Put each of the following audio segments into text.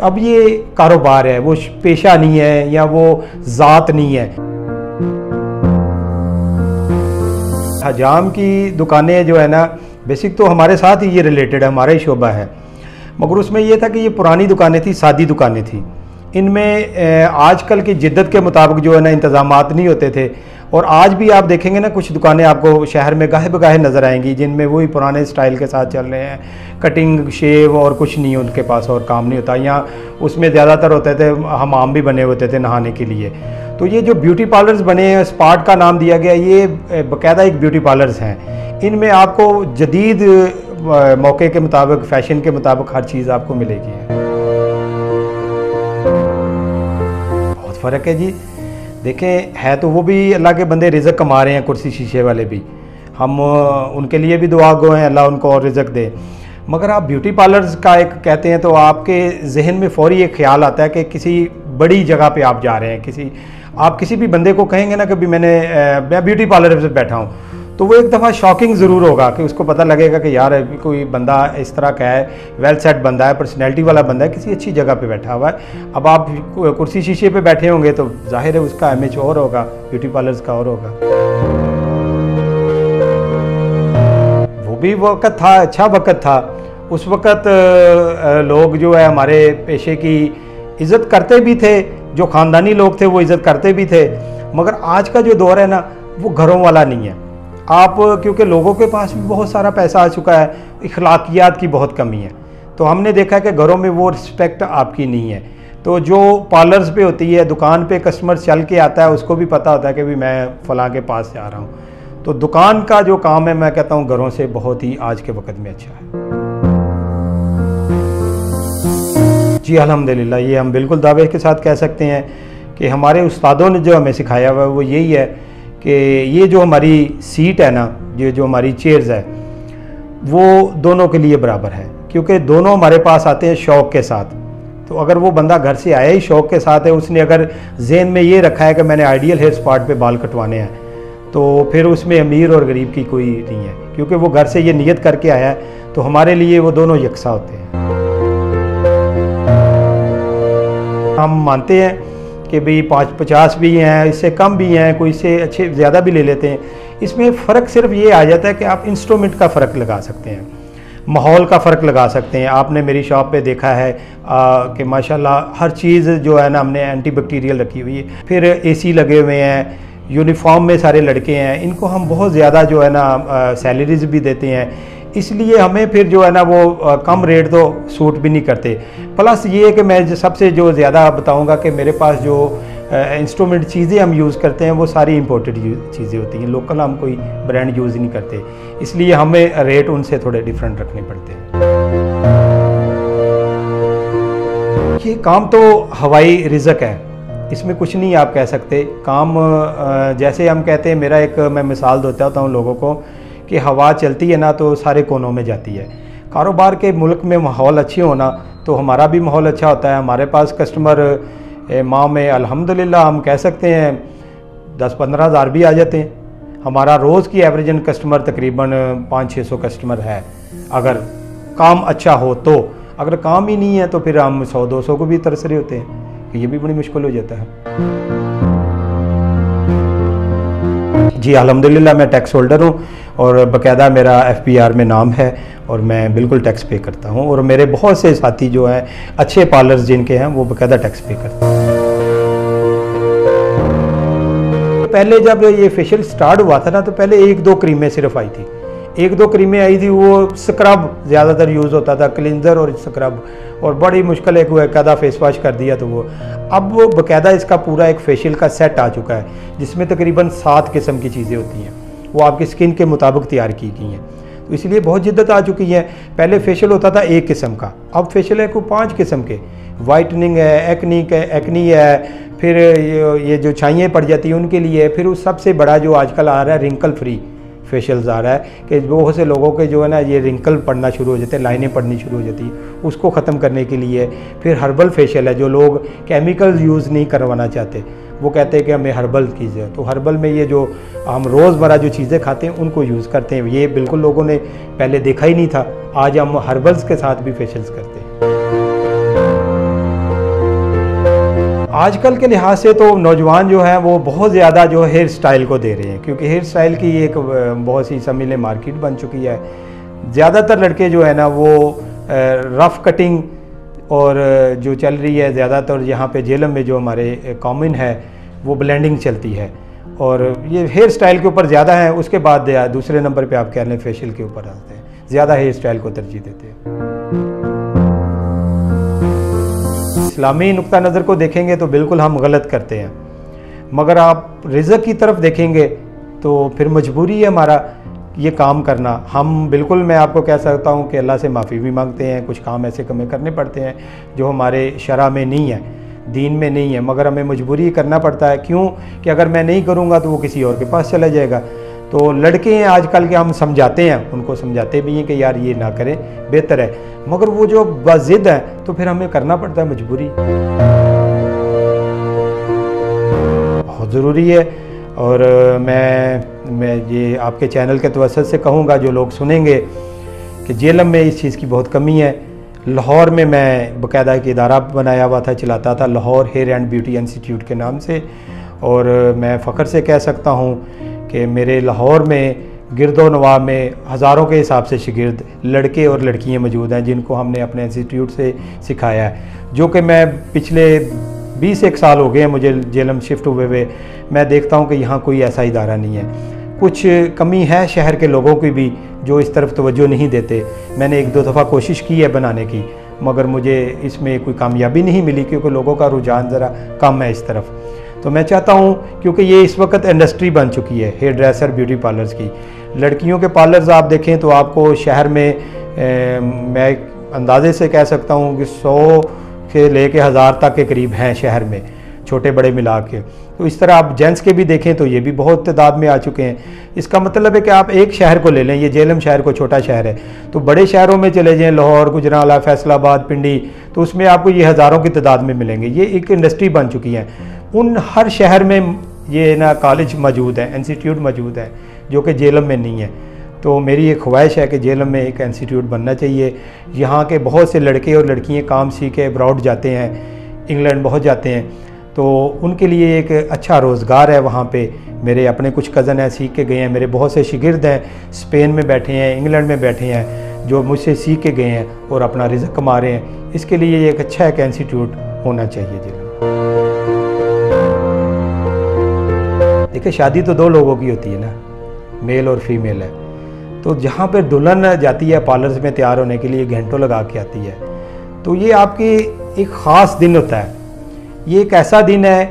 अब ये कारोबार है, वो पेशा नहीं है या वो ज़ात नहीं है। हजाम की दुकानें जो है ना, बेसिक तो हमारे साथ ही ये रिलेटेड है, हमारा ही शोबा है, मगर उसमें ये था कि ये पुरानी दुकानें थी, सादी दुकानें थी। इनमें आजकल की जिद्दत के मुताबिक जो है ना इंतज़ामात नहीं होते थे। और आज भी आप देखेंगे ना, कुछ दुकानें आपको शहर में गाहे बगाहे नज़र आएंगी जिनमें वही पुराने स्टाइल के साथ चल रहे हैं, कटिंग शेव और कुछ नहीं उनके पास और काम नहीं होता। यहाँ उसमें ज़्यादातर होते थे हमाम भी बने होते थे नहाने के लिए। तो ये जो ब्यूटी पार्लर्स बने हैं, स्पार्ट का नाम दिया गया, ये बाकायदा एक ब्यूटी पार्लर्स हैं। इनमें आपको जदीद मौके के मुताबिक, फ़ैशन के मुताबिक हर चीज़ आपको मिलेगी। बहुत फ़र्क है जी। देखें, है तो वो भी अल्लाह के बंदे, रिज़्क़ कमा रहे हैं, कुर्सी शीशे वाले भी, हम उनके लिए भी दुआ गो हैं, अल्लाह उनको और रिज़्क़ दे। मगर आप ब्यूटी पार्लर्स का एक कहते हैं तो आपके जहन में फ़ौरी एक ख्याल आता है कि किसी बड़ी जगह पे आप जा रहे हैं। आप किसी भी बंदे को कहेंगे ना कि भी मैं ब्यूटी पार्लर से बैठा हूँ, तो वो एक दफ़ा शॉकिंग ज़रूर होगा कि उसको पता लगेगा कि यार कोई बंदा इस तरह का है, वेल सेट बंदा है, पर्सनैलिटी वाला बंदा है, किसी अच्छी जगह पे बैठा हुआ है। अब आप कुर्सी शीशे पे बैठे होंगे तो जाहिर है उसका इमेज और होगा, ब्यूटी पार्लर्स का और होगा। वो भी वक़्त था, अच्छा वक़्त था। उस वक़्त लोग जो है हमारे पेशे की इज़्ज़त करते भी थे, जो ख़ानदानी लोग थे वो इज़्ज़त करते भी थे। मगर आज का जो दौर है ना, वो घरों वाला नहीं है। आप क्योंकि लोगों के पास भी बहुत सारा पैसा आ चुका है, इखलाकियात की बहुत कमी है, तो हमने देखा है कि घरों में वो रिस्पेक्ट आपकी नहीं है। तो जो पार्लर्स पे होती है, दुकान पे कस्टमर चल के आता है, उसको भी पता होता है कि भी मैं फ़लाँ के पास जा रहा हूँ। तो दुकान का जो काम है, मैं कहता हूँ घरों से बहुत ही आज के वक़्त में अच्छा है जी। अल्हम्दुलिल्लाह, ये हम बिल्कुल दावे के साथ कह सकते हैं कि हमारे उस्तादों ने जो हमें सिखाया हुआ है वो यही है कि ये जो हमारी सीट है ना, ये जो हमारी चेयर्स है, वो दोनों के लिए बराबर है, क्योंकि दोनों हमारे पास आते हैं शौक़ के साथ। तो अगर वो बंदा घर से आया ही शौक़ के साथ है, उसने अगर जहन में ये रखा है कि मैंने आइडियल हेयर स्पॉट पे बाल कटवाने हैं, तो फिर उसमें अमीर और गरीब की कोई नहीं है, क्योंकि वो घर से ये नियत करके आया है। तो हमारे लिए वो दोनों यकसा होते हैं। हम मानते हैं कि भाई 50 भी हैं, इससे कम भी हैं, कोई इससे अच्छे ज़्यादा भी ले लेते हैं। इसमें फ़र्क सिर्फ ये आ जाता है कि आप इंस्ट्रूमेंट का फ़र्क लगा सकते हैं, माहौल का फ़र्क लगा सकते हैं। आपने मेरी शॉप पे देखा है कि माशाल्लाह हर चीज़ जो है ना हमने एंटी बैक्टीरियल रखी हुई है। फिर एसी लगे हुए हैं, यूनिफॉर्म में सारे लड़के हैं, इनको हम बहुत ज़्यादा जो है ना सैलरीज भी देते हैं, इसलिए हमें फिर जो है ना वो कम रेट तो सूट भी नहीं करते। प्लस ये है कि मैं सबसे जो ज़्यादा बताऊंगा कि मेरे पास जो इंस्ट्रूमेंट चीज़ें हम यूज़ करते हैं वो सारी इंपोर्टेड चीज़ें होती हैं, लोकल हम कोई ब्रांड यूज़ नहीं करते, इसलिए हमें रेट उनसे थोड़े डिफरेंट रखने पड़ते हैं। ये काम तो हवाई रिज़्क़ है, इसमें कुछ नहीं आप कह सकते। काम जैसे हम कहते हैं, मेरा एक मैं मिसाल देता हूँ लोगों को कि हवा चलती है ना तो सारे कोनों में जाती है। कारोबार के मुल्क में माहौल अच्छे होना तो हमारा भी माहौल अच्छा होता है। हमारे पास कस्टमर माह में अल्हम्दुलिल्लाह हम कह सकते हैं 10-15 हज़ार भी आ जाते हैं। हमारा रोज़ की एवरेजन कस्टमर तकरीबन 500-600 कस्टमर है, अगर काम अच्छा हो तो। अगर काम ही नहीं है तो फिर हम 100-200 को भी तरस रहे होते हैं, ये भी बड़ी मुश्किल हो जाता है जी। अल्हम्दुलिल्लाह मैं टैक्स होल्डर हूँ और बाकायदा मेरा FPR में नाम है और मैं बिल्कुल टैक्स पे करता हूँ। और मेरे बहुत से साथी जो हैं अच्छे पार्लर्स जिनके हैं वो बाकायदा टैक्स पे करते हैं। पहले जब ये फेशियल स्टार्ट हुआ था ना, तो पहले 1-2 क्रीमें सिर्फ आई थी, 1-2 क्रीमें आई थी। वो स्क्रब ज़्यादातर यूज़ होता था, क्लिनजर और स्क्रब, और बड़ी मुश्किल है कोई बाकायदा फेस वॉश कर दिया तो वो। अब वो बाकायदा इसका पूरा एक फेशियल का सेट आ चुका है जिसमें तकरीबन 7 किस्म की चीज़ें होती हैं, वो आपकी स्किन के मुताबिक तैयार की गई हैं। तो इसलिए बहुत जिद्दत आ चुकी है। पहले फेशियल होता था 1 किस्म का, अब फेशियल है को 5 किस्म के। वाइटनिंग है, एक्नी है, फिर ये जो छाइयाँ पड़ जाती हैं उनके लिए, फिर उस सबसे बड़ा जो आजकल आ रहा है रिंकल फ्री फेशियल्स आ रहा है कि बहुत से लोगों के जो है ना ये रिंकल पड़ना शुरू हो जाते हैं, लाइनें पड़नी शुरू हो जाती हैं, उसको ख़त्म करने के लिए। फिर हर्बल फेशियल है, जो लोग केमिकल यूज़ नहीं करवाना चाहते, वो कहते हैं कि हमें हर्बल कीजिए। तो हर्बल में ये जो हम रोज़मर्रा जो चीज़ें खाते हैं उनको यूज़ करते हैं। ये बिल्कुल लोगों ने पहले देखा ही नहीं था, आज हम हर्बल्स के साथ भी फेशियल्स करते हैं। आजकल के लिहाज से तो नौजवान जो हैं वो बहुत ज़्यादा जो हेयर स्टाइल को दे रहे हैं, क्योंकि हेयर स्टाइल की एक बहुत सी समझ लें मार्केट बन चुकी है। ज़्यादातर लड़के जो है ना वो रफ़ कटिंग और जो चल रही है ज़्यादातर यहाँ पे झेलम में जो हमारे कॉमन है वो ब्लेंडिंग चलती है, और ये हेयर स्टाइल के ऊपर ज़्यादा है। उसके बाद दूसरे नंबर पे आप कह लें फेशियल के ऊपर आते हैं, ज़्यादा हेयर स्टाइल को तरजीह देते हैं। इस्लामी नुक्ता नज़र को देखेंगे तो बिल्कुल हम गलत करते हैं, मगर आप रिज़्क़ की तरफ देखेंगे तो फिर मजबूरी है हमारा ये काम करना। हम बिल्कुल, मैं आपको कह सकता हूँ कि अल्लाह से माफ़ी भी मांगते हैं, कुछ काम ऐसे कमे करने पड़ते हैं जो हमारे शरा में नहीं है, दीन में नहीं है, मगर हमें मजबूरी करना पड़ता है। क्यों कि अगर मैं नहीं करूँगा तो वो किसी और के पास चला जाएगा। तो लड़के हैं आजकल के, हम समझाते हैं, उनको समझाते भी हैं कि यार ये ना करें, बेहतर है, मगर वो जो बज़िद है तो फिर हमें करना पड़ता है, मजबूरी बहुत ज़रूरी है। और मैं ये आपके चैनल के तवज्जुह से कहूँगा, जो लोग सुनेंगे, कि झेलम में इस चीज़ की बहुत कमी है। लाहौर में मैं बाकायदा एक इदारा बनाया हुआ था, चलाता था, Lahore hair and beauty institute के नाम से, और मैं फ़ख्र से कह सकता हूँ कि मेरे लाहौर में गिरदो नवा में हज़ारों के हिसाब से शागिर्द लड़के और लड़कियाँ मौजूद हैं जिनको हमने अपने इंस्टीट्यूट से सिखाया है। जो कि मैं पिछले 20 साल हो गए हैं मुझे झेलम शिफ्ट हुए मैं देखता हूँ कि यहाँ कोई ऐसा इदारा नहीं है। कुछ कमी है शहर के लोगों की भी जो इस तरफ तवज्जो नहीं देते। मैंने 1-2 दफ़ा कोशिश की है बनाने की, मगर मुझे इसमें कोई कामयाबी नहीं मिली, क्योंकि लोगों का रुझान ज़रा कम है इस तरफ। तो मैं चाहता हूँ, क्योंकि ये इस वक्त इंडस्ट्री बन चुकी है हेयर ड्रेसर ब्यूटी पार्लर्स की, लड़कियों के पार्लर्स आप देखें तो आपको शहर में मैं अंदाजे से कह सकता हूँ कि 100 से लेके 1000 तक के करीब हैं शहर में, छोटे बड़े मिला के। तो इस तरह आप जेंट्स के भी देखें तो ये भी बहुत तादाद में आ चुके हैं। इसका मतलब है कि आप एक शहर को ले लें, ये झेलम शहर को छोटा शहर है, तो बड़े शहरों में चले जाएँ, लाहौर, गुजरांवाला, फैसलाबाद, पिंडी, तो उसमें आपको ये हज़ारों की तादाद में मिलेंगे। ये एक इंडस्ट्री बन चुकी है। उन हर शहर में ये ना कॉलेज मौजूद है, इंस्टीट्यूट मौजूद है, जो कि झेलम में नहीं है। तो मेरी एक ख्वाहिश है कि झेलम में एक इंस्टीट्यूट बनना चाहिए। यहाँ के बहुत से लड़के और लड़कियाँ काम सीख के अब्रॉड जाते हैं, इंग्लैंड बहुत जाते हैं, तो उनके लिए एक अच्छा रोज़गार है वहाँ पे। मेरे अपने कुछ कज़न हैं, सीख के गए हैं, मेरे बहुत से शागिर्द हैं स्पेन में बैठे हैं, इंग्लैंड में बैठे हैं, जो मुझसे सीख के गए हैं और अपना रिज़्क़ कमा रहे हैं। इसके लिए एक अच्छा एक इंस्टीट्यूट होना चाहिए झेलम। देखिए, शादी तो 2 लोगों की होती है ना, मेल और फीमेल है। तो जहाँ पर दुल्हन जाती है पार्लर्स में तैयार होने के लिए, घंटों लगा के आती है, तो ये आपकी एक ख़ास दिन होता है। ये एक ऐसा दिन है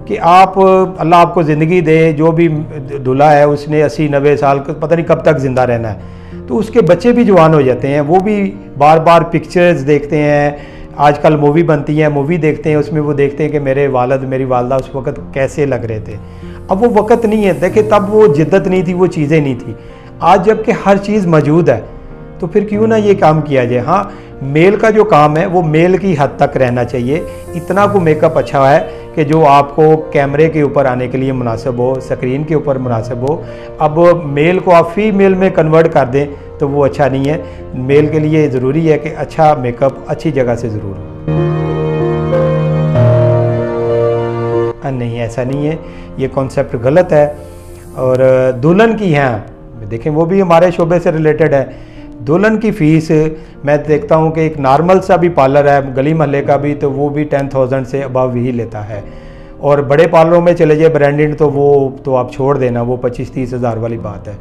कि आप, अल्लाह आपको ज़िंदगी दे, जो भी दूल्हा है उसने 80-90 साल पता नहीं कब तक ज़िंदा रहना है, तो उसके बच्चे भी जवान हो जाते हैं। वो भी बार बार पिक्चर्स देखते हैं, आजकल मूवी बनती है, मूवी देखते हैं, उसमें वो देखते हैं कि मेरे वालिद मेरी वालदा उस वक़्त कैसे लग रहे थे। अब वो वक़्त नहीं है, देखिए तब वो जिद्दत नहीं थी, वो चीज़ें नहीं थी। आज जबकि हर चीज़ मौजूद है, तो फिर क्यों ना ये काम किया जाए। हाँ, मेल का जो काम है वो मेल की हद तक रहना चाहिए। इतना को मेकअप अच्छा है कि जो आपको कैमरे के ऊपर आने के लिए मुनासिब हो, स्क्रीन के ऊपर मुनासिब हो। अब मेल को आप फीमेल में कन्वर्ट कर दें तो वो अच्छा नहीं है। मेल के लिए ज़रूरी है कि अच्छा मेकअप अच्छी जगह से ज़रूर हो। नहीं, ऐसा नहीं है, ये कॉन्सेप्ट गलत है। और दुल्हन की, हाँ देखें, वो भी हमारे शोबे से रिलेटेड है। दुल्हन की फ़ीस मैं देखता हूँ कि एक नॉर्मल सा भी पार्लर है गली महल्ले का भी, तो वो भी 10,000 से अबव ही लेता है। और बड़े पार्लरों में चले जाए ब्रांडेड, तो वो तो आप छोड़ देना, वो 25-30 हज़ार वाली बात है।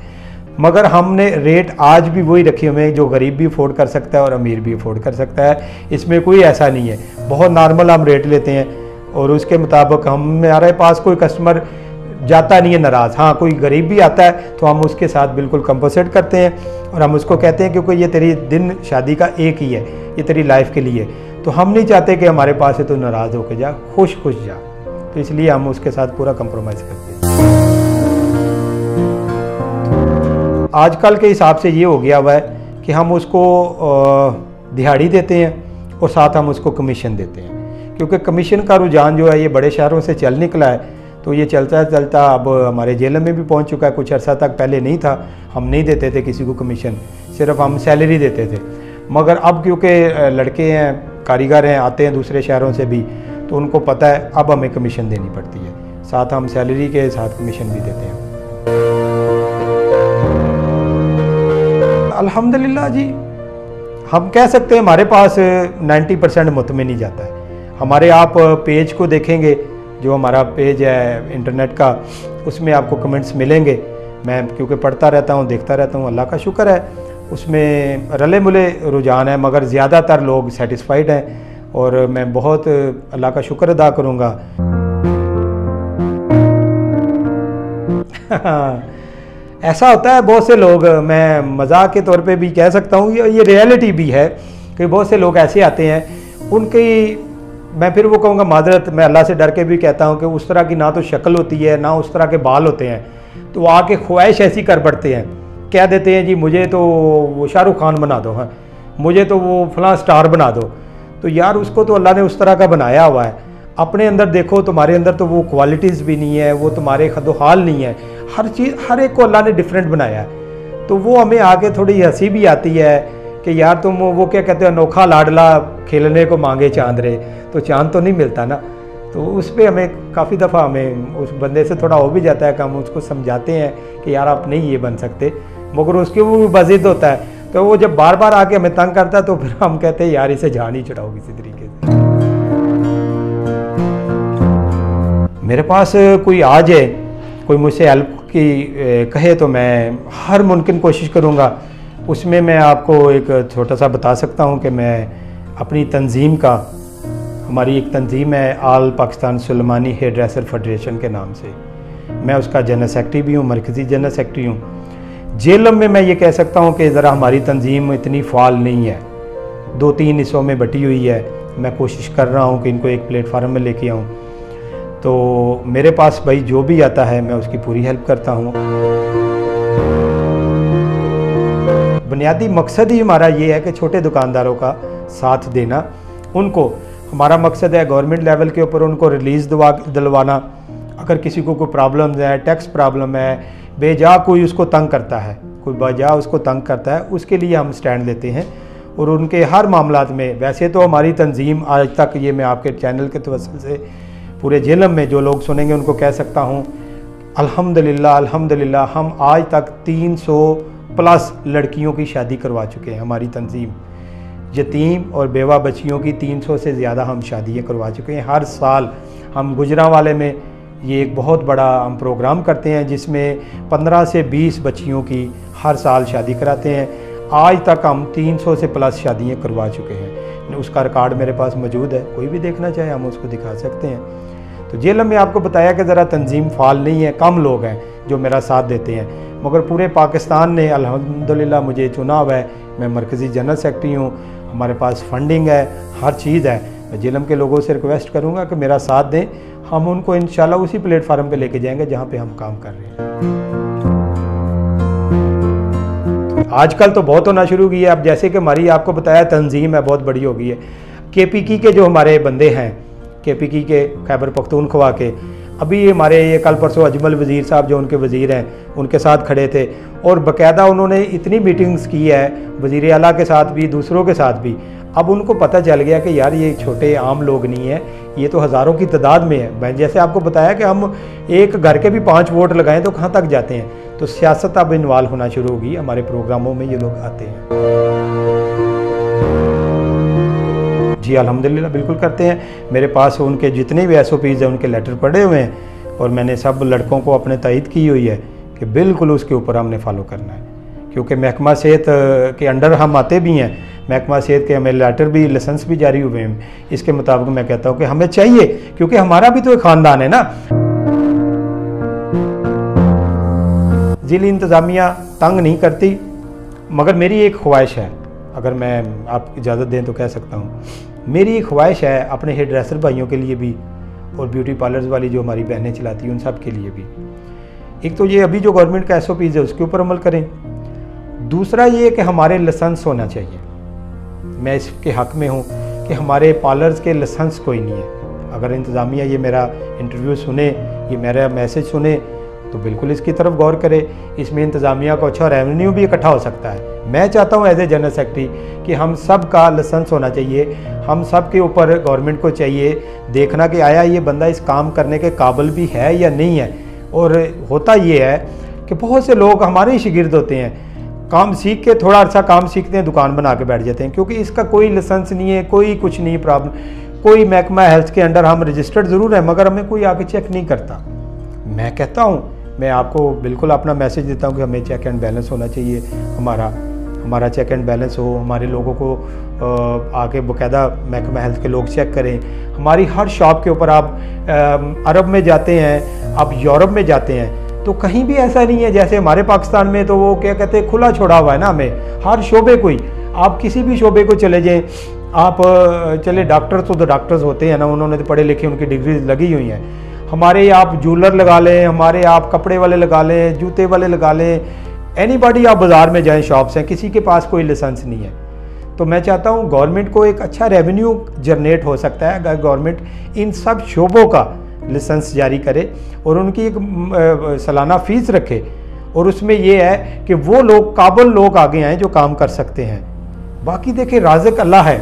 मगर हमने रेट आज भी वही रखे हुए हैं जो गरीब भी अफोर्ड कर सकता है और अमीर भी अफोर्ड कर सकता है। इसमें कोई ऐसा नहीं है, बहुत नॉर्मल हम रेट लेते हैं और उसके मुताबिक हमारे पास कोई कस्टमर जाता नहीं है नाराज़। हाँ, कोई गरीब भी आता है तो हम उसके साथ बिल्कुल कंपोसेट करते हैं और हम उसको कहते हैं क्योंकि ये तेरी दिन शादी का एक ही है, ये तेरी लाइफ के लिए, तो हम नहीं चाहते कि हमारे पास है तो नाराज़ होकर जा, खुश खुश जा। तो इसलिए हम उसके साथ पूरा कंप्रोमाइज़ करते हैं। आजकल के हिसाब से ये हो गया हुआ है कि हम उसको दिहाड़ी देते हैं और साथ हम उसको कमीशन देते हैं, क्योंकि कमीशन का रुझान जो है ये बड़े शहरों से चल निकला है। तो ये चलता चलता अब हमारे झेलम में भी पहुंच चुका है। कुछ अर्सा तक पहले नहीं था, हम नहीं देते थे किसी को कमीशन, सिर्फ हम सैलरी देते थे। मगर अब क्योंकि लड़के हैं, कारीगर हैं, आते हैं दूसरे शहरों से भी, तो उनको पता है अब हमें कमीशन देनी पड़ती है, साथ हम सैलरी के साथ कमीशन भी देते हैं। अल्हम्दुलिल्लाह जी, हम कह सकते हैं हमारे पास 90% मुतमिन ही जाता है। हमारे आप पेज को देखेंगे, जो हमारा पेज है इंटरनेट का, उसमें आपको कमेंट्स मिलेंगे। मैं क्योंकि पढ़ता रहता हूँ, देखता रहता हूँ, अल्लाह का शुक्र है उसमें रले मिले रुझान है, मगर ज़्यादातर लोग सेटिस्फाइड हैं और मैं बहुत अल्लाह का शुक्र अदा करूँगा। ऐसा होता है बहुत से लोग, मैं मजाक के तौर पे भी कह सकता हूँ, ये रियलिटी भी है कि बहुत से लोग ऐसे आते हैं, उनकी मैं फिर वो कहूँगा माजरत, मैं अल्लाह से डर के भी कहता हूँ कि उस तरह की ना तो शक्ल होती है ना उस तरह के बाल होते हैं, तो आके ख्वाहिश ऐसी कर पड़ते हैं, कह देते हैं जी मुझे तो वो शाहरुख खान बना दो, हाँ मुझे तो वो फलां स्टार बना दो। तो यार उसको तो अल्लाह ने उस तरह का बनाया हुआ है, अपने अंदर देखो, तुम्हारे अंदर तो वो क्वालिटीज़ भी नहीं है, वो तुम्हारे खदोहाल नहीं है, हर चीज़ हर एक को अल्लाह ने डिफरेंट बनाया है। तो वो हमें आके थोड़ी हंसी भी आती है कि यार तुम वो क्या कहते हो, अनोखा लाडला खेलने को मांगे चांद रे, तो चांद तो नहीं मिलता ना। तो उस पर हमें काफ़ी दफ़ा हमें उस बंदे से थोड़ा हो भी जाता है कि हम उसको समझाते हैं कि यार आप नहीं ये बन सकते, मगर उसके वो बज़िद होता है। तो वो जब बार बार आके हमें तंग करता है तो फिर हम कहते हैं यार इसे जान ही चढ़ाओ किसी तरीके से। मेरे पास कोई आ जाए, कोई मुझसे हेल्प की कहे, तो मैं हर मुमकिन कोशिश करूँगा। उसमें मैं आपको एक छोटा सा बता सकता हूँ कि मैं अपनी तंजीम का, हमारी एक तंजीम है all Pakistan Sulemani hair dresser federation के नाम से, मैं उसका जनरल सेक्रेटरी भी हूँ, मरकज़ी जनरल सेक्रेटरी हूँ। जेलम में मैं ये कह सकता हूँ कि ज़रा हमारी तंजीम इतनी फ़ाल नहीं है, 2-3 हिस्सों में बटी हुई है। मैं कोशिश कर रहा हूँ कि इनको एक प्लेटफार्म में लेके आऊँ। तो मेरे पास भाई जो भी आता है मैं उसकी पूरी हेल्प करता हूँ। बुनियादी मकसद ही हमारा ये है कि छोटे दुकानदारों का साथ देना। उनको, हमारा मकसद है गवर्नमेंट लेवल के ऊपर उनको रिलीज़ दिलवाना। अगर किसी को कोई प्रॉब्लम है, टैक्स प्रॉब्लम है, बेजा कोई उसको तंग करता है, कोई बेजा उसको तंग करता है, उसके लिए हम स्टैंड लेते हैं और उनके हर मामलात में। वैसे तो हमारी तंजीम आज तक, ये मैं आपके चैनल के तवस्सुल से पूरे जेलम में जो लोग सुनेंगे उनको कह सकता हूँ, अल्हम्दुलिल्लाह अल्हम्दुलिल्लाह, हम आज तक 300+ लड़कियों की शादी करवा चुके हैं। हमारी तंजीम यतीम और बेवा बच्चियों की 300 से ज़्यादा हम शादियाँ करवा चुके हैं। हर साल हम गुजरांवाले में ये एक बहुत बड़ा हम प्रोग्राम करते हैं जिसमें 15 से 20 बच्चियों की हर साल शादी कराते हैं। आज तक हम 300 से प्लस शादियाँ करवा चुके हैं। उसका रिकॉर्ड मेरे पास मौजूद है, कोई भी देखना चाहे हम उसको दिखा सकते हैं। तो जेलम में आपको बताया कि ज़रा तंजीम फ़ाल नहीं है, कम लोग हैं जो मेरा साथ देते हैं, मगर पूरे पाकिस्तान ने अल्हम्दुलिल्लाह मुझे चुना हुआ है। मैं मरकज़ी जनरल सेक्रेटरी हूँ, हमारे पास फंडिंग है, हर चीज़ है। मैं जेलम के लोगों से रिक्वेस्ट करूँगा कि मेरा साथ दें, हम उनको इंशाल्लाह उसी प्लेटफार्म पे लेके जाएंगे जहाँ पे हम काम कर रहे हैं। आजकल तो बहुत होना शुरू की है। अब जैसे कि हमारी आपको बताया तंजीम है, बहुत बड़ी हो गई है। KPK के जो हमारे बंदे हैं, KPK के खैबर पख्तूनख्वा के, अभी हमारे ये कल परसों अजमल वज़ीर साहब जो उनके वज़ीर हैं, उनके साथ खड़े थे और बाकायदा उन्होंने इतनी मीटिंग्स की है वज़ीर आला के साथ भी, दूसरों के साथ भी। अब उनको पता चल गया कि यार ये छोटे आम लोग नहीं है, ये तो हज़ारों की तादाद में है। मैं जैसे आपको बताया कि हम एक घर के भी 5 वोट लगाएं तो कहाँ तक जाते हैं। तो सियासत अब इन्वॉल्व होना शुरू होगी, हमारे प्रोग्रामों में ये लोग आते हैं। जी अल्हम्दुलिल्लाह बिल्कुल करते हैं। मेरे पास उनके जितने भी SOPs हैं उनके लेटर पड़े हुए हैं और मैंने सब लड़कों को अपने तायद की हुई है कि बिल्कुल उसके ऊपर हमने फॉलो करना है, क्योंकि महकमा सेहत के अंडर हम आते भी हैं। महकमा सेहत के हमें लेटर भी, लाइसेंस भी जारी हुए हैं। इसके मुताबिक मैं कहता हूँ कि हमें चाहिए, क्योंकि हमारा भी तो एक ख़ानदान है ना। ज़िली इंतज़ामिया तंग नहीं करती, मगर मेरी एक ख्वाहिश है, अगर मैं आप इजाज़त दें तो कह सकता हूँ, मेरी एक ख्वाहिश है अपने हेयर ड्रेसर भाइयों के लिए भी और ब्यूटी पार्लर्स वाली जो हमारी बहनें चलाती हैं उन सब के लिए भी। एक तो ये अभी जो गवर्नमेंट का SOPs है उसके ऊपर अमल करें। दूसरा ये कि हमारे लाइसेंस होना चाहिए। मैं इसके हक़ में हूँ कि हमारे पार्लर्स के लाइसेंस कोई नहीं है। अगर इंतज़ामिया ये मेरा इंटरव्यू सुने, ये मेरा मैसेज सुने, तो बिल्कुल इसकी तरफ गौर करे। इसमें इंतज़ामिया को अच्छा रेवेन्यू भी इकट्ठा हो सकता है। मैं चाहता हूँ एज ए जनरल सेक्रेटरी कि हम सब का लाइसेंस होना चाहिए, हम सब के ऊपर गवर्नमेंट को चाहिए देखना कि आया ये बंदा इस काम करने के काबिल भी है या नहीं है। और होता ये है कि बहुत से लोग हमारे ही शागिर्द होते हैं, काम सीख के थोड़ा अर्सा काम सीखते हैं, दुकान बना के बैठ जाते हैं, क्योंकि इसका कोई लाइसेंस नहीं है, कोई कुछ नहीं प्रॉब्लम, कोई महकमा हेल्थ के अंडर हम रजिस्टर्ड ज़रूर है मगर हमें कोई आके चेक नहीं करता। मैं कहता हूँ, मैं आपको बिल्कुल अपना मैसेज देता हूँ कि हमें चेक एंड बैलेंस होना चाहिए, हमारा चेक एंड बैलेंस हो, हमारे लोगों को आके बाकायदा महकमा हेल्थ के लोग चेक करें। हमारी हर शॉप के ऊपर आप अरब में जाते हैं, आप यूरोप में जाते हैं तो कहीं भी ऐसा नहीं है जैसे हमारे पाकिस्तान में, तो वो क्या कहते हैं खुला छोड़ा हुआ है ना हमें, हर शोबे को ही, आप किसी भी शोबे को चले जाएँ, आप चले डॉक्टर तो डॉक्टर्स होते हैं ना, उन्होंने तो पढ़े लिखे, उनकी डिग्री लगी हुई हैं। हमारे आप जूलर लगा लें, हमारे आप कपड़े वाले लगा लें, जूते वाले लगा लें, एनीबॉडी आप बाज़ार में जाएं, शॉप्स हैं, किसी के पास कोई लाइसेंस नहीं है। तो मैं चाहता हूँ गवर्नमेंट को एक अच्छा रेवेन्यू जनरेट हो सकता है अगर गवर्नमेंट इन सब शोबों का लाइसेंस जारी करे और उनकी एक सालाना फ़ीस रखे, और उसमें यह है कि वो लोग काबिल लोग आगे आएँ जो काम कर सकते हैं। बाकी देखिए राज़िक अल्लाह है,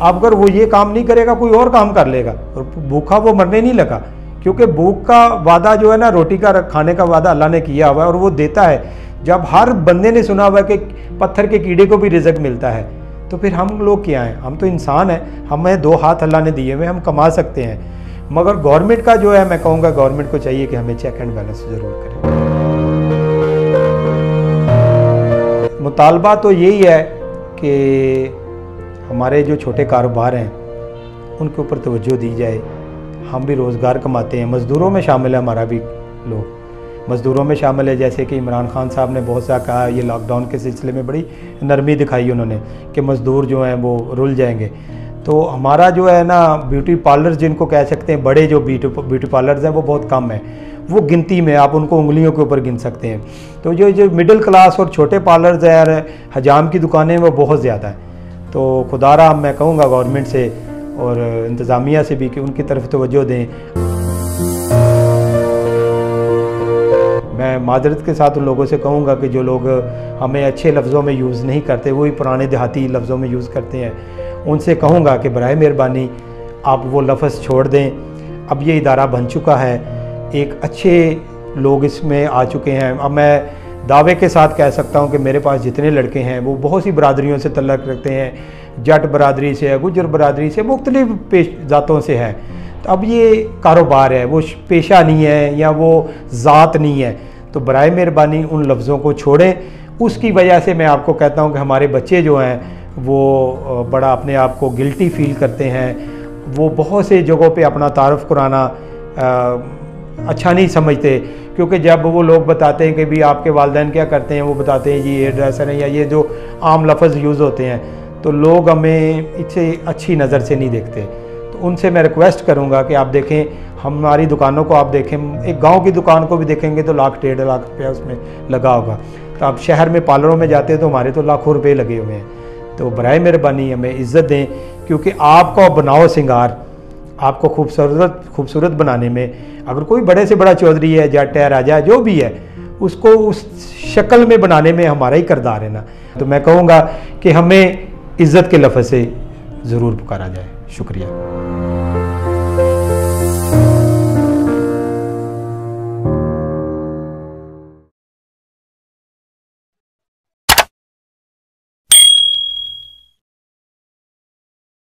आप अगर वो ये काम नहीं करेगा कोई और काम कर लेगा, और भूखा वो मरने नहीं लगा, क्योंकि भूख का वादा जो है ना, रोटी का खाने का वादा अल्लाह ने किया हुआ है और वो देता है। जब हर बंदे ने सुना हुआ है कि पत्थर के कीड़े को भी रिज़्क मिलता है, तो फिर हम लोग क्या हैं, हम तो इंसान हैं, हमें दो हाथ अल्लाह ने दिए हुए, हम कमा सकते हैं। मगर गवर्नमेंट का जो है, मैं कहूँगा गवर्नमेंट को चाहिए कि हमें चेक एंड बैलेंस ज़रूर करें। मुतालबा तो यही है कि हमारे जो छोटे कारोबार हैं उनके ऊपर तवज्जो दी जाए। हम भी रोज़गार कमाते हैं, मज़दूरों में शामिल है, हमारा भी लोग मज़दूरों में शामिल है। जैसे कि इमरान खान साहब ने बहुत सा कहा, ये लॉकडाउन के सिलसिले में बड़ी नरमी दिखाई उन्होंने कि मज़दूर जो हैं वो रुल जाएंगे। तो हमारा जो है ना, ब्यूटी पार्लर्स जिनको कह सकते हैं, बड़े जो ब्यूटी पार्लर्स हैं वो बहुत कम है, वो गिनती में आप उनको उंगलियों के ऊपर गिन सकते हैं। तो जो मिडिल क्लास और छोटे पार्लर्स हैं और हजाम की दुकानें वो बहुत ज़्यादा हैं। तो खुदारा मैं कहूँगा गवर्नमेंट से और इंतज़ामिया से भी कि उनकी तरफ तवज्जो दें। मैं मादरत के साथ उन लोगों से कहूँगा कि जो लोग हमें अच्छे लफ्ज़ों में यूज़ नहीं करते, वही पुराने देहाती लफ्ज़ों में यूज़ करते हैं, उनसे कहूँगा कि बराए मेहरबानी आप वो लफ्ज़ छोड़ दें। अब ये इदारा बन चुका है, एक अच्छे लोग इसमें आ चुके हैं। अब मैं दावे के साथ कह सकता हूँ कि मेरे पास जितने लड़के हैं वो बहुत सी बरादरियों से तल्लुक़ रखते हैं, जट बरादरी से है, गुजर बरादरी से, मुख्तलिफ ज़ातों से है। तो अब ये कारोबार है, वो पेशा नहीं है या वो ज़ात नहीं है। तो बराए मेहरबानी उन लफ्ज़ों को छोड़ें। उसकी वजह से मैं आपको कहता हूँ कि हमारे बच्चे जो हैं वो बड़ा अपने आप को गिल्टी फील करते हैं, वो बहुत से जगहों पे अपना तारुफ कराना अच्छा नहीं समझते, क्योंकि जब वो लोग बताते हैं कि भी आपके वालिदैन क्या करते हैं, वो बताते हैं जी हेयर ड्रेसर हैं, या ये जो आम लफ्ज़ यूज़ होते हैं, तो लोग हमें इससे अच्छी नज़र से नहीं देखते। तो उनसे मैं रिक्वेस्ट करूँगा कि आप देखें, हमारी दुकानों को आप देखें, एक गांव की दुकान को भी देखेंगे तो लाख 1.5 लाख रुपया उसमें लगा होगा। तो आप शहर में पार्लरों में जाते हैं तो हमारे तो लाखों रुपये लगे हुए हैं। तो बराए मेहरबानी हमें इज़्ज़त दें, क्योंकि आपका बनाओ सिंगार, आपको खूबसूरत बनाने में अगर कोई बड़े से बड़ा चौधरी है, जट है, राजा है, जो भी है, उसको उस शक्ल में बनाने में हमारा ही किरदार है ना। तो मैं कहूँगा कि हमें इज़्ज़त के लफ्ज़ से ज़रूर पुकारा जाए। शुक्रिया।